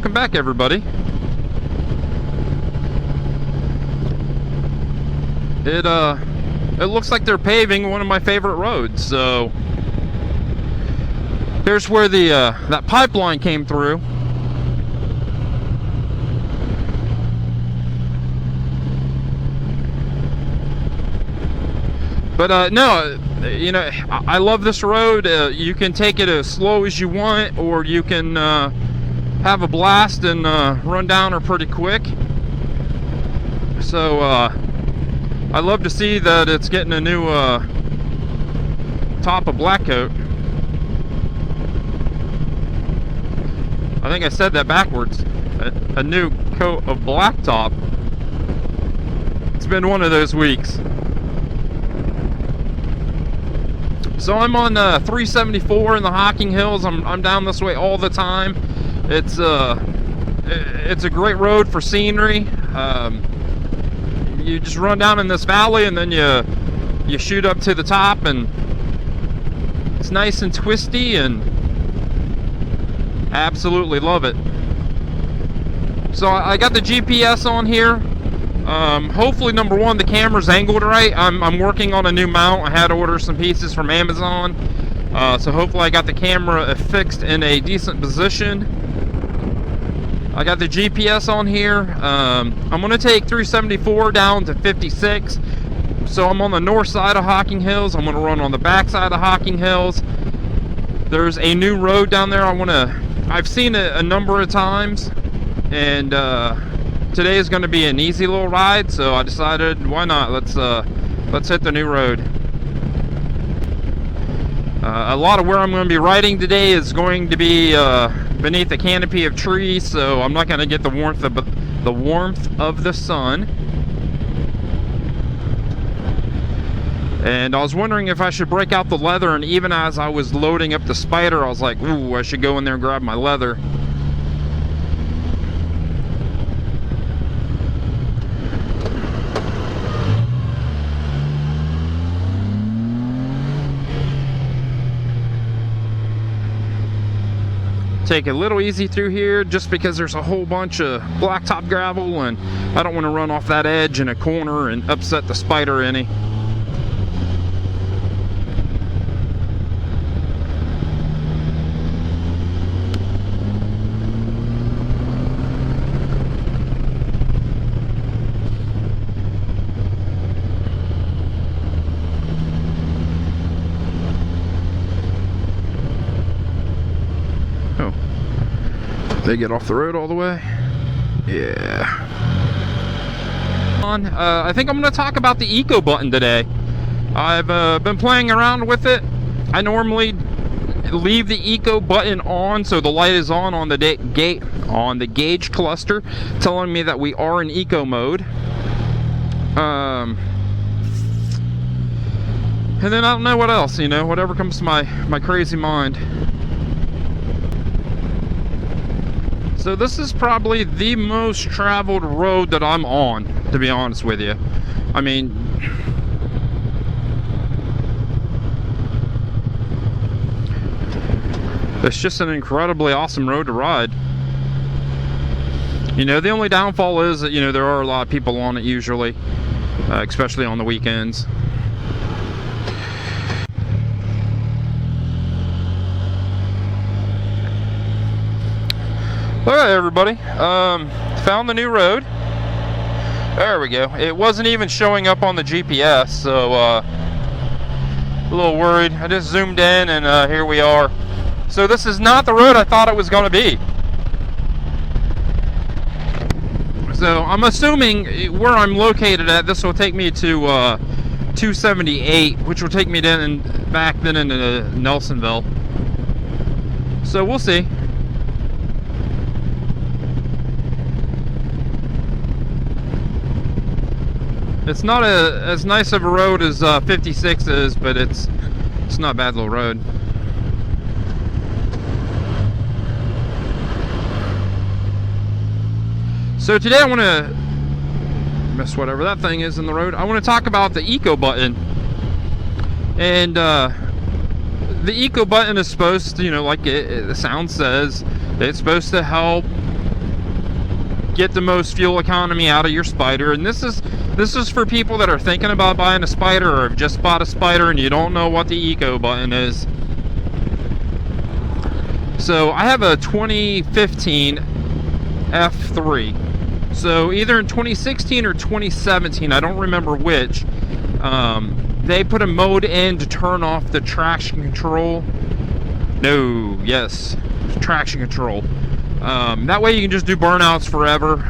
welcome back, everybody. It looks like they're paving one of my favorite roads. So here's where the that pipeline came through. But no, you know, I love this road. You can take it as slow as you want, or you can have a blast and run down her pretty quick. So I love to see that it's getting a new top of black coat. I think I said that backwards. A new coat of blacktop. It's been one of those weeks. So I'm on 374 in the Hocking Hills. I'm down this way all the time. It's a great road for scenery. You just run down in this valley and then you shoot up to the top, and it's nice and twisty, and absolutely love it. So I got the GPS on here. Hopefully, number one, the camera's angled right. I'm working on a new mount. I had to order some pieces from Amazon. So hopefully I got the camera fixed in a decent position. I got the GPS on here. I'm going to take 374 down to 56. So I'm on the north side of Hocking Hills. I'm going to run on the back side of Hocking Hills. There's a new road down there. I've seen it a number of times, and today is going to be an easy little ride, so I decided, why not? Let's hit the new road. A lot of where I'm going to be riding today is going to be beneath a canopy of trees, so I'm not going to get the warmth of the sun. And I was wondering if I should break out the leather, and even as I was loading up the Spyder, I was like, ooh, I should go in there and grab my leather. Take it a little easy through here, just because there's a whole bunch of blacktop gravel, and I don't want to run off that edge in a corner and upset the Spyder any. They get off the road all the way. Yeah. I think I'm going to talk about the eco button today. I've been playing around with it. I normally leave the eco button on, so the light is on the gauge cluster, telling me that we are in eco mode. And then I don't know what else, you know, whatever comes to my crazy mind. So this is probably the most traveled road that I'm on, to be honest with you. I mean, it's just an incredibly awesome road to ride. You know, the only downfall is that, you know, there are a lot of people on it usually, especially on the weekends. Alright, everybody, found the new road. There we go. It wasn't even showing up on the GPS, so a little worried. I just zoomed in, and here we are. So this is not the road I thought it was going to be. So I'm assuming where I'm located at, this will take me to 278, which will take me back into Nelsonville. So we'll see. It's not as nice of a road as 56 is, but it's not a bad little road. So today I want to miss whatever that thing is in the road. I want to talk about the eco button. And the eco button is supposed to, you know, like the sound says, it's supposed to help get the most fuel economy out of your Spyder. And this is for people that are thinking about buying a Spyder or have just bought a Spyder and you don't know what the eco button is. So I have a 2015 F3. So either in 2016 or 2017, I don't remember which, they put a mode in to turn off the traction control. Traction control. That way you can just do burnouts forever.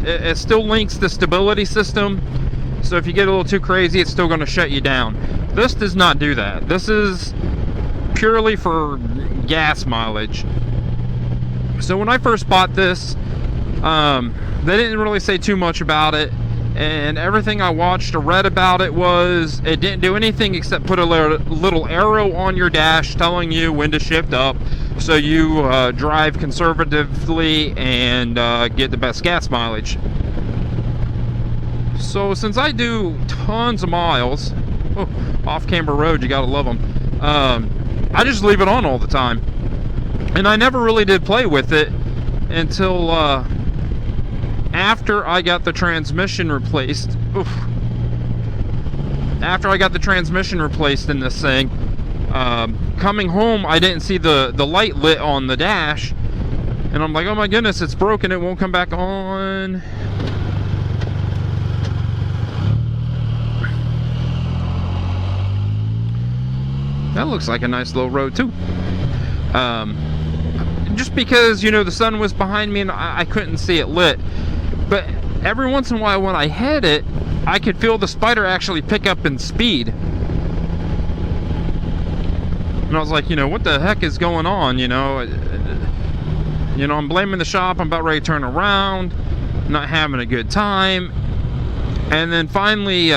It still links the stability system, so if you get a little too crazy, it's still going to shut you down. This does not do that. This is purely for gas mileage. So when I first bought this, they didn't really say too much about it, and everything I watched or read about it was it didn't do anything except put a little arrow on your dash telling you when to shift up, so you drive conservatively and get the best gas mileage. So since I do tons of miles, off-camber road, you gotta love them, I just leave it on all the time. And I never really did play with it until after I got the transmission replaced. After I got the transmission replaced in this thing, coming home, I didn't see the light lit on the dash, and I'm like, oh my goodness, it's broken, it won't come back on. That looks like a nice little road too. Just because, you know, the sun was behind me and I couldn't see it lit. But every once in a while when I hit it, I could feel the Spyder actually pick up in speed. And I was like, you know, what the heck is going on, you know? I'm blaming the shop, I'm about ready to turn around, not having a good time. And then finally,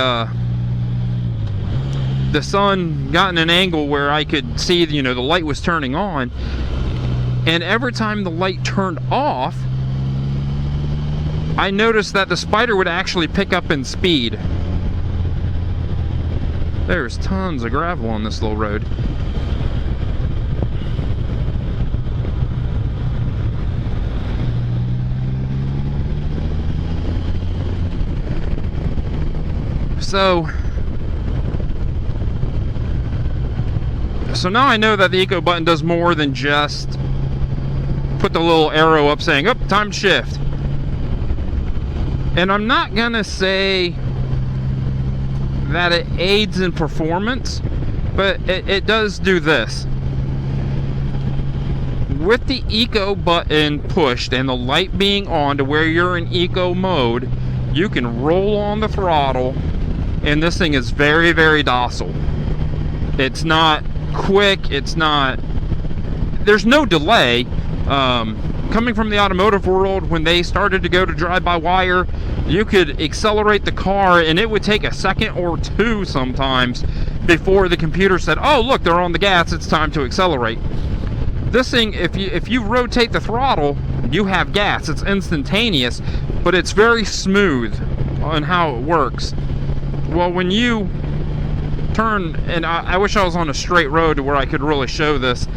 the sun got in an angle where I could see, you know, the light was turning on. And every time the light turned off, I noticed that the Spyder would actually pick up in speed. There's tons of gravel on this little road. So now I know that the eco button does more than just put the little arrow up saying, "Oh, time to shift." And I'm not gonna say that it aids in performance, but it does do this. With the eco button pushed and the light being on to where you're in eco mode, you can roll on the throttle, and this thing is very, very docile. It's not quick, there's no delay. Coming from the automotive world, when they started to go to drive-by-wire, you could accelerate the car and it would take a second or two sometimes before the computer said, oh look, they're on the gas, it's time to accelerate. This thing, if you rotate the throttle, you have gas. It's instantaneous, but it's very smooth on how it works. Well, when you turn, and I wish I was on a straight road to where I could really show this.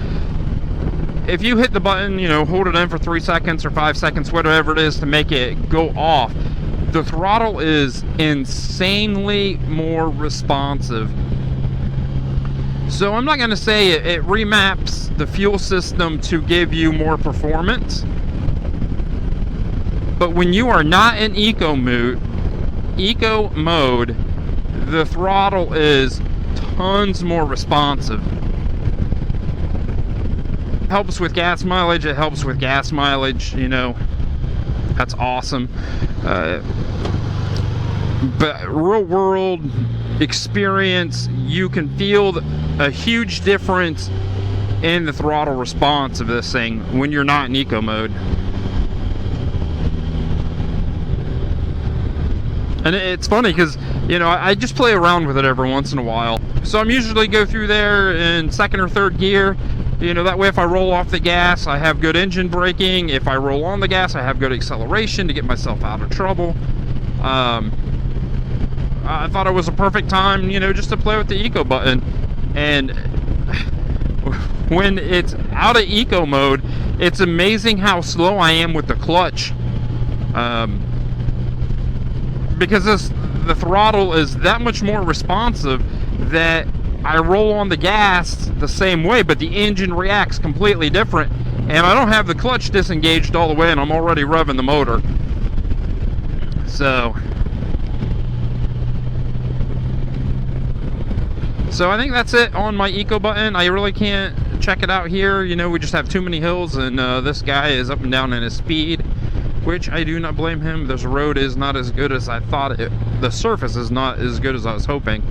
If you hit the button, you know, hold it in for 3 seconds or 5 seconds, whatever it is, to make it go off, the throttle is insanely more responsive. So I'm not going to say it remaps the fuel system to give you more performance, but when you are not in eco mode, the throttle is tons more responsive. Helps with gas mileage, it helps with gas mileage, you know, that's awesome. But real world experience, you can feel a huge difference in the throttle response of this thing when you're not in eco mode. And it's funny because, you know, I just play around with it every once in a while. So I'm usually go through there in second or third gear. You know, that way if I roll off the gas, I have good engine braking. If I roll on the gas, I have good acceleration to get myself out of trouble. I thought it was a perfect time, you know, just to play with the eco button. And when it's out of eco mode, it's amazing how slow I am with the clutch. because the throttle is that much more responsive that I roll on the gas the same way, but the engine reacts completely different, and I don't have the clutch disengaged all the way, and I'm already revving the motor. So I think that's it on my eco button. I really can't check it out here. You know, we just have too many hills, and this guy is up and down in his speed, which I do not blame him. This road is not as good as I thought it. The surface is not as good as I was hoping.